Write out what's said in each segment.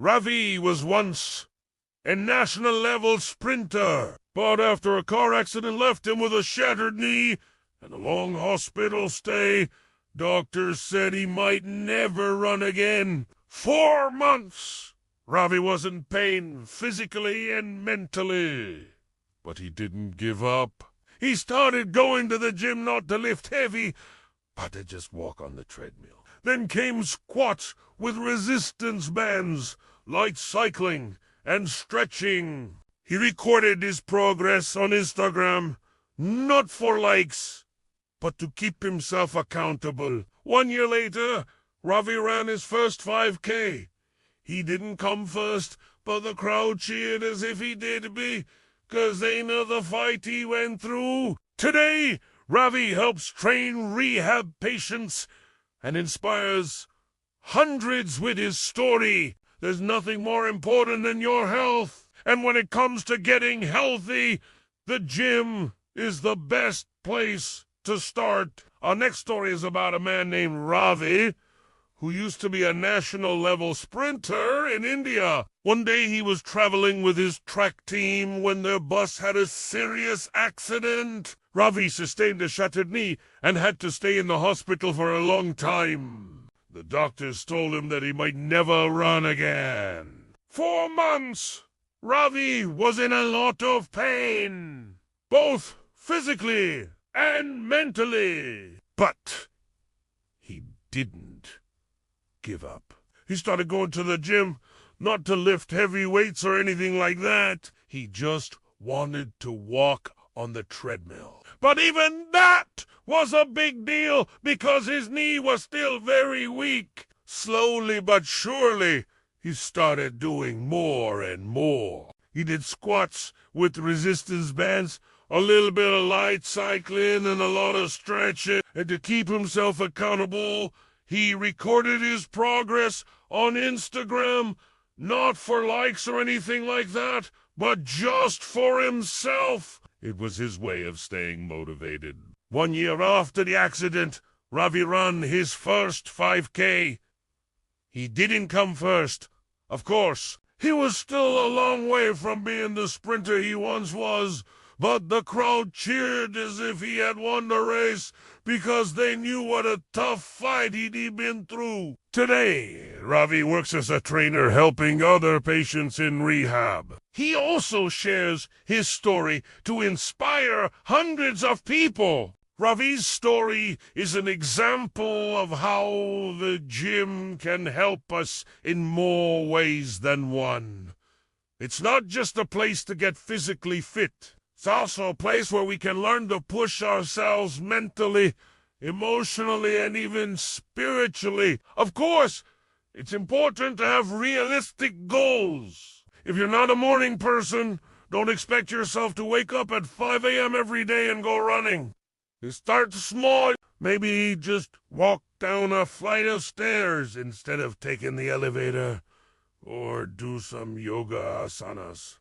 Ravi was once a national-level sprinter, but after a car accident left him with a shattered knee and a long hospital stay, doctors said he might never run again. 4 months! Ravi was in pain, physically and mentally. But he didn't give up. He started going to the gym not to lift heavy, but to just walk on the treadmill. Then came squats with resistance bands, light cycling, and stretching. He recorded his progress on Instagram, not for likes, but to keep himself accountable. 1 year later, Ravi ran his first 5K. He didn't come first, but the crowd cheered as if he did be, 'cause they know the fight he went through. Today, Ravi helps train rehab patients and inspires hundreds with his story. There's nothing more important than your health. And when it comes to getting healthy, the gym is the best place to start. Our next story is about a man named Ravi, who used to be a national-level sprinter in India. One day he was traveling with his track team when their bus had a serious accident. Ravi sustained a shattered knee and had to stay in the hospital for a long time. The doctors told him that he might never run again. 4 months! Ravi was in a lot of pain, both physically and mentally. But he didn't give up. He started going to the gym, not to lift heavy weights or anything like that. He just wanted to walk on the treadmill. But even that was a big deal because his knee was still very weak. Slowly but surely, he started doing more and more. He did squats with resistance bands, a little bit of light cycling, and a lot of stretching. And to keep himself accountable, he recorded his progress on Instagram, not for likes or anything like that, but just for himself. It was his way of staying motivated. 1 year after the accident, Ravi ran his first 5K. He didn't come first, of course. He was still a long way from being the sprinter he once was, but the crowd cheered as if he had won the race because they knew what a tough fight he'd been through. Today, Ravi works as a trainer helping other patients in rehab. He also shares his story to inspire hundreds of people. Ravi's story is an example of how the gym can help us in more ways than one. It's not just a place to get physically fit. It's also a place where we can learn to push ourselves mentally, emotionally, and even spiritually. Of course, it's important to have realistic goals. If you're not a morning person, don't expect yourself to wake up at 5 a.m. every day and go running. You start small. Maybe just walk down a flight of stairs instead of taking the elevator, or do some yoga asanas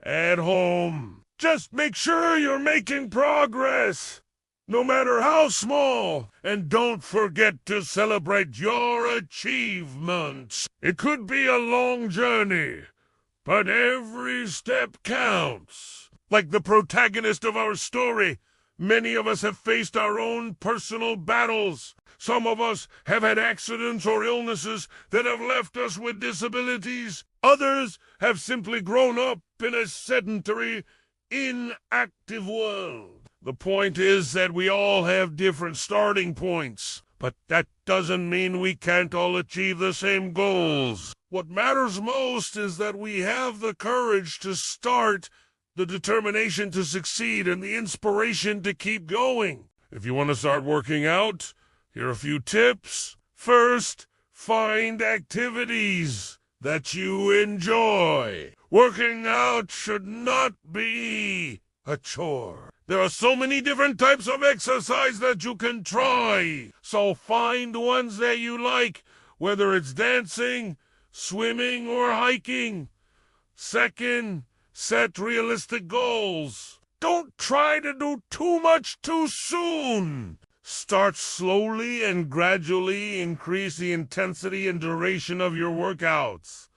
at home. Just make sure you're making progress, no matter how small. And don't forget to celebrate your achievements. It could be a long journey, but every step counts. Like the protagonist of our story, many of us have faced our own personal battles. Some of us have had accidents or illnesses that have left us with disabilities. Others have simply grown up in a sedentary, inactive world. The point is that we all have different starting points, but that doesn't mean we can't all achieve the same goals. What matters most is that we have the courage to start, the determination to succeed, and the inspiration to keep going. If you want to start working out, here are a few tips. First, find activities that you enjoy. Working out should not be a chore. There are so many different types of exercise that you can try. So find ones that you like, whether it's dancing, swimming, or hiking. Second, set realistic goals. Don't try to do too much too soon. Start slowly and gradually increase the intensity and duration of your workouts.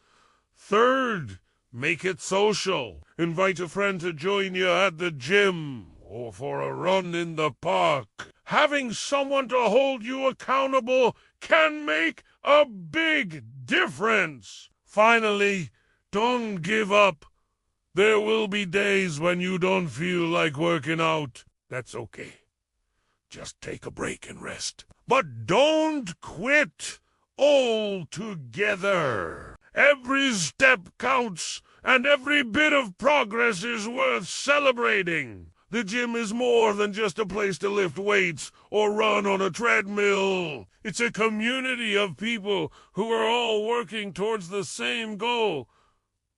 Third, make it social. Invite a friend to join you at the gym or for a run in the park. Having someone to hold you accountable can make a big difference. Finally, don't give up. There will be days when you don't feel like working out. That's okay. Just take a break and rest. But don't quit altogether. Every step counts, and every bit of progress is worth celebrating. The gym is more than just a place to lift weights or run on a treadmill. It's a community of people who are all working towards the same goal: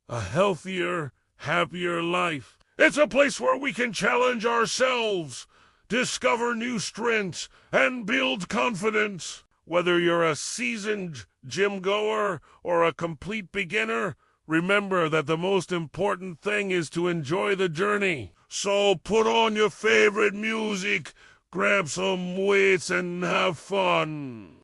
a healthier, happier life. It's a place where we can challenge ourselves, discover new strengths, and build confidence. Whether you're a seasoned gym goer or a complete beginner, remember that the most important thing is to enjoy the journey. So put on your favorite music, grab some weights, and have fun.